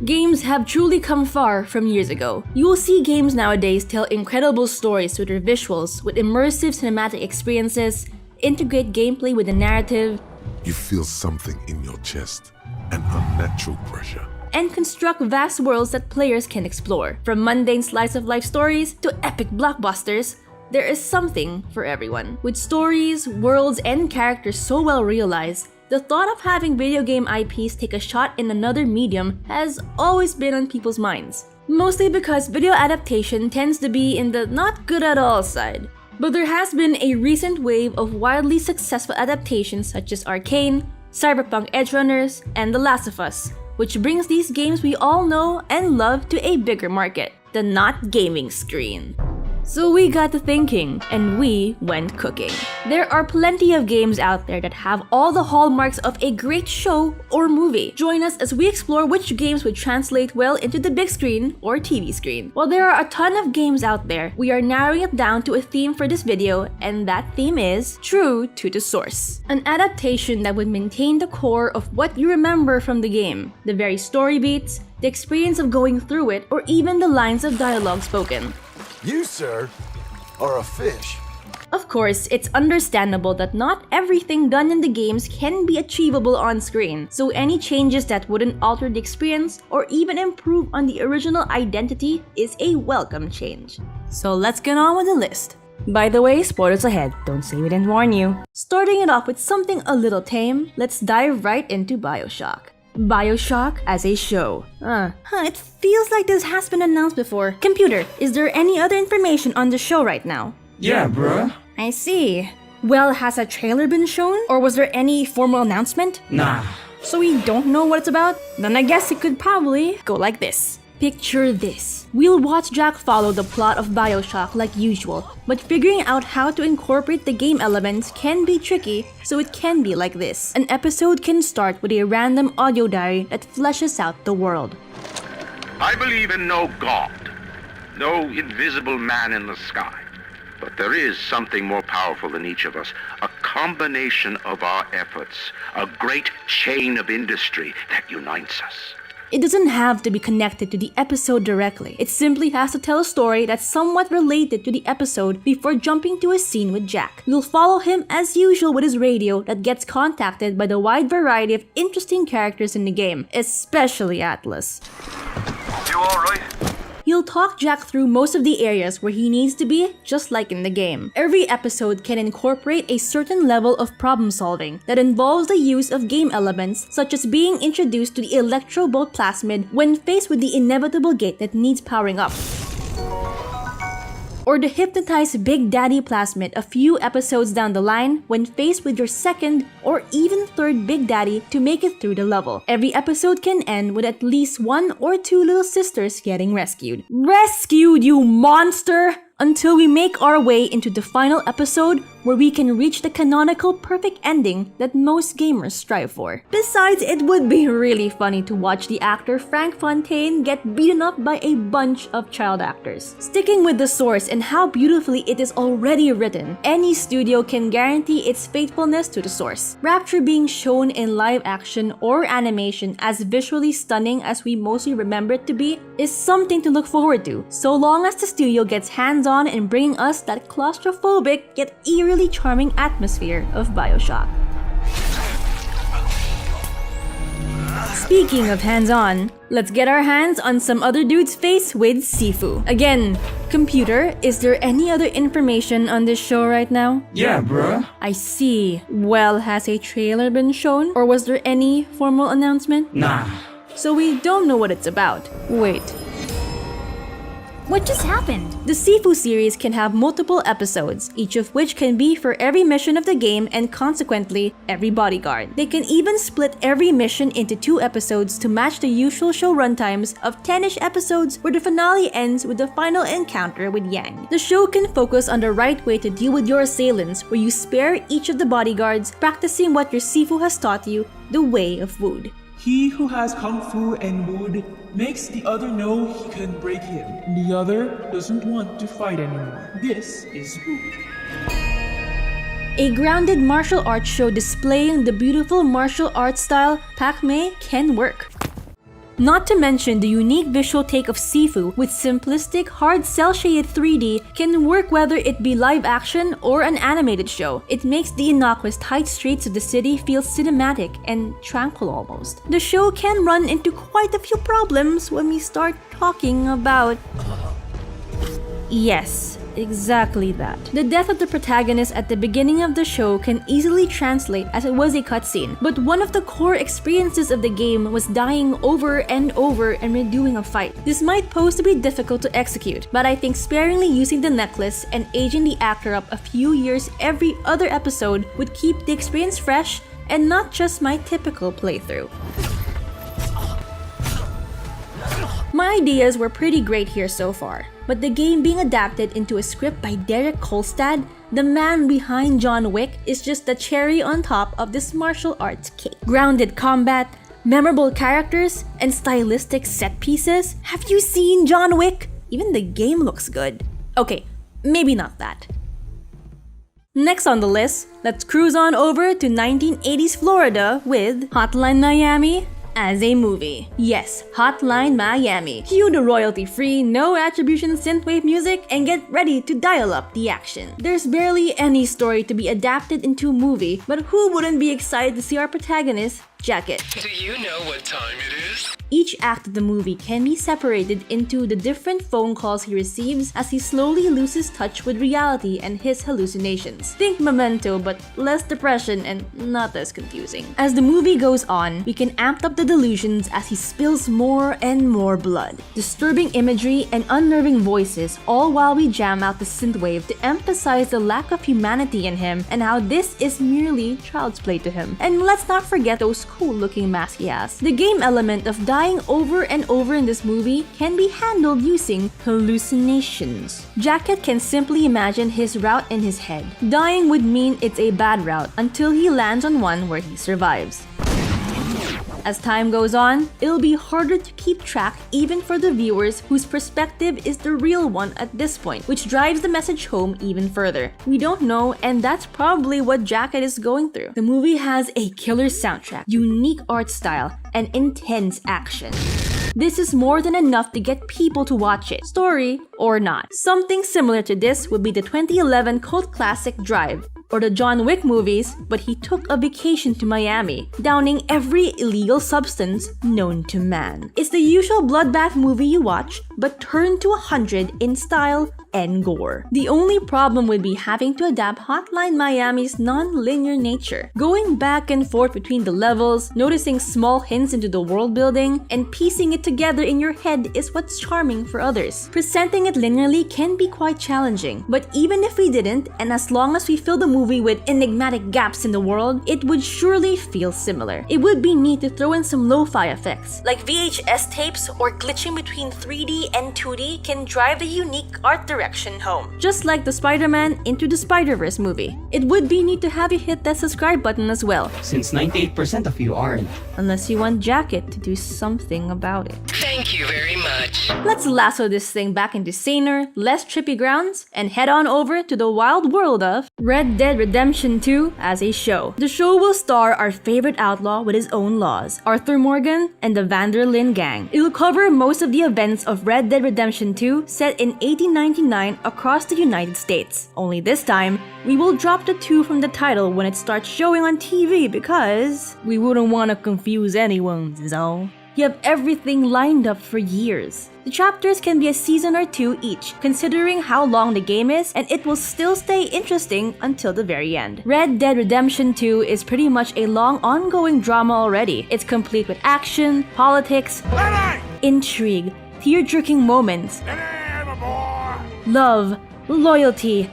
Games have truly come far from years ago. You will see games nowadays tell incredible stories with their visuals, with immersive cinematic experiences, integrate gameplay with a narrative, You feel something in your chest, an unnatural pressure. and construct vast worlds that players can explore. From mundane slice-of-life stories to epic blockbusters, there is something for everyone. With stories, worlds, and characters so well realized, the thought of having video game IPs take a shot in another medium has always been on people's minds. Mostly because video adaptation tends to be in the not good at all side. But there has been a recent wave of wildly successful adaptations such as Arcane, Cyberpunk Edgerunners, and The Last of Us, which brings these games we all know and love to a bigger market, the not gaming screen. So we got to thinking, and we went cooking. There are plenty of games out there that have all the hallmarks of a great show or movie. Join us as we explore which games would translate well into the big screen or TV screen. While there are a ton of games out there, we are narrowing it down to a theme for this video, and that theme is true to the source. An adaptation that would maintain the core of what you remember from the game, the very story beats, the experience of going through it, or even the lines of dialogue spoken. You, sir, are a fish. Of course, it's understandable that not everything done in the games can be achievable on screen, so any changes that wouldn't alter the experience or even improve on the original identity is a welcome change. So let's get on with the list. By the way, spoilers ahead, don't say we didn't warn you. Starting it off with something a little tame, let's dive right into Bioshock. Bioshock as a show. It feels like this has been announced before. Computer, is there any other information on the show right now? Yeah, bruh. I see. Well, has a trailer been shown? Or was there any formal announcement? Nah. So we don't know what it's about? Then I guess it could probably go like this. Picture this. We'll watch Jack follow the plot of Bioshock like usual, but figuring out how to incorporate the game elements can be tricky, so it can be like this. An episode can start with a random audio diary that fleshes out the world. I believe in no God, no invisible man in the sky. But there is something more powerful than each of us, a combination of our efforts, a great chain of industry that unites us. It doesn't have to be connected to the episode directly. It simply has to tell a story that's somewhat related to the episode before jumping to a scene with Jack. You'll follow him as usual with his radio that gets contacted by the wide variety of interesting characters in the game, especially Atlas. You alright? He'll talk Jack through most of the areas where he needs to be, just like in the game. Every episode can incorporate a certain level of problem solving that involves the use of game elements, such as being introduced to the electro-bolt plasmid when faced with the inevitable gate that needs powering up, or the hypnotized Big Daddy plasmid a few episodes down the line when faced with your second or even third Big Daddy to make it through the level. Every episode can end with at least one or two little sisters getting rescued. Rescued, you monster! Until we make our way into the final episode where we can reach the canonical perfect ending that most gamers strive for. Besides, it would be really funny to watch the actor Frank Fontaine get beaten up by a bunch of child actors. Sticking with the source and how beautifully it is already written, any studio can guarantee its faithfulness to the source. Rapture being shown in live action or animation as visually stunning as we mostly remember it to be is something to look forward to, so long as the studio gets hands-on in bringing us that claustrophobic yet eerily charming atmosphere of Bioshock. Speaking of hands-on, let's get our hands on some other dude's face with Sifu. Again, computer, is there any other information on this show right now? Yeah, bruh. I see. Well, has a trailer been shown? Or was there any formal announcement? Nah. So we don't know what it's about. Wait. What just happened? The Sifu series can have multiple episodes, each of which can be for every mission of the game and consequently, every bodyguard. They can even split every mission into 2 episodes to match the usual show runtimes of 10-ish episodes where the finale ends with the final encounter with Yang. The show can focus on the right way to deal with your assailants, where you spare each of the bodyguards, practicing what your Sifu has taught you, the way of wood. He who has kung fu and wood makes the other know he can break him. The other doesn't want to fight anymore. This is wood. A grounded martial arts show displaying the beautiful martial arts style Pak-mei can work. Not to mention the unique visual take of Sifu with simplistic, hard cel-shaded 3D can work whether it be live action or an animated show. It makes the innocuous tight streets of the city feel cinematic and tranquil almost. The show can run into quite a few problems when we start talking about... Yes, exactly that. The death of the protagonist at the beginning of the show can easily translate as it was a cutscene, but one of the core experiences of the game was dying over and over and redoing a fight. This might pose to be difficult to execute, but I think sparingly using the necklace and aging the actor up a few years every other episode would keep the experience fresh and not just my typical playthrough. My ideas were pretty great here so far, but the game being adapted into a script by Derek Kolstad, the man behind John Wick, is just the cherry on top of this martial arts cake. Grounded combat, memorable characters, and stylistic set pieces. Have you seen John Wick? Even the game looks good. Okay, maybe not that. Next on the list, let's cruise on over to 1980s Florida with Hotline Miami as a movie. Yes, Hotline Miami. Cue the royalty-free, no attribution synthwave music and get ready to dial up the action. There's barely any story to be adapted into a movie, but who wouldn't be excited to see our protagonist, Jacket? Do you know what time it is? Each act of the movie can be separated into the different phone calls he receives as he slowly loses touch with reality and his hallucinations. Think Memento, but less depression and not as confusing. As the movie goes on, we can amp up the delusions as he spills more and more blood. Disturbing imagery and unnerving voices, all while we jam out the synthwave to emphasize the lack of humanity in him and how this is merely child's play to him. And let's not forget those cool-looking masks he has. The game element of dying over and over in this movie can be handled using hallucinations. Jacket can simply imagine his route in his head. Dying would mean it's a bad route until he lands on one where he survives. As time goes on, it'll be harder to keep track even for the viewers whose perspective is the real one at this point, which drives the message home even further. We don't know, and that's probably what Jacket is going through. The movie has a killer soundtrack, unique art style, and intense action. This is more than enough to get people to watch it, story or not. Something similar to this would be the 2011 cult classic Drive, or the John Wick movies, but he took a vacation to Miami, downing every illegal substance known to man. It's the usual bloodbath movie you watch, but turned to 100 in style and gore. The only problem would be having to adapt Hotline Miami's non-linear nature. Going back and forth between the levels, noticing small hints into the world building, and piecing it together in your head is what's charming for others. Presenting it linearly can be quite challenging, but even if we didn't, and as long as we fill the movie with enigmatic gaps in the world, it would surely feel similar. It would be neat to throw in some lo-fi effects, like VHS tapes or glitching between 3D and 2D can drive the unique art direction home. Just like the Spider-Man Into the Spider-Verse movie. It would be neat to have you hit that subscribe button as well. Since 98% of you aren't. Unless you want Jacket to do something about it. Thank you very much. Let's lasso this thing back into saner, less trippy grounds, and head on over to the wild world of Red Dead Redemption 2 as a show. The show will star our favorite outlaw with his own laws, Arthur Morgan and the Vanderlyn gang. It will cover most of the events of Red Dead Redemption 2 set in 1899 across the United States. Only this time, we will drop the 2 from the title when it starts showing on TV because we wouldn't want to confuse anyone, is all. You have everything lined up for years. The chapters can be a season or 2 each, considering how long the game is, and it will still stay interesting until the very end. Red Dead Redemption 2 is pretty much a long ongoing drama already. It's complete with action, politics, intrigue, tear-jerking moments, love, loyalty,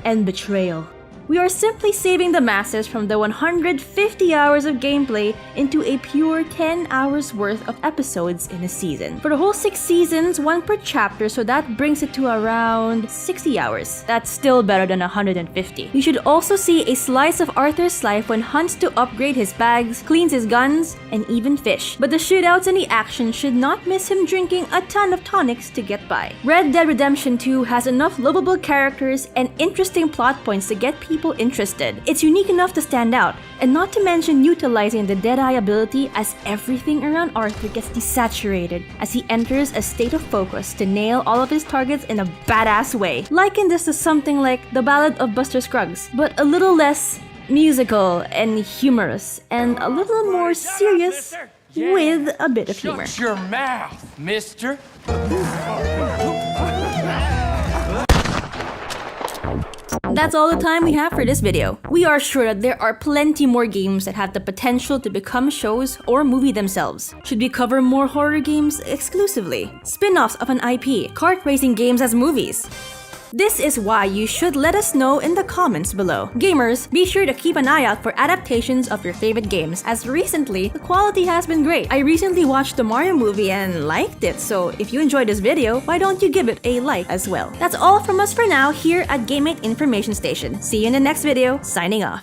and betrayal. We are simply saving the masses from the 150 hours of gameplay into a pure 10 hours worth of episodes in a season. For the whole 6 seasons, 1 per chapter, so that brings it to around 60 hours. That's still better than 150. We should also see a slice of Arthur's life when hunts to upgrade his bags, cleans his guns, and even fish. But the shootouts and the action should not miss him drinking a ton of tonics to get by. Red Dead Redemption 2 has enough lovable characters and interesting plot points to get people people interested. It's unique enough to stand out, and not to mention utilizing the Deadeye ability as everything around Arthur gets desaturated as he enters a state of focus to nail all of his targets in a badass way. Liken this to something like The Ballad of Buster Scruggs, but a little less musical and humorous, and a little more serious with a bit of humor. Shut your mouth, mister. That's all the time we have for this video. We are sure that there are plenty more games that have the potential to become shows or movie themselves. Should we cover more horror games exclusively? Spin-offs of an IP, kart racing games as movies? This is why you should let us know in the comments below. Gamers, be sure to keep an eye out for adaptations of your favorite games, as recently, the quality has been great. I recently watched the Mario movie and liked it, so if you enjoyed this video, why don't you give it a like as well? That's all from us for now here at Game8 Information Station. See you in the next video, signing off.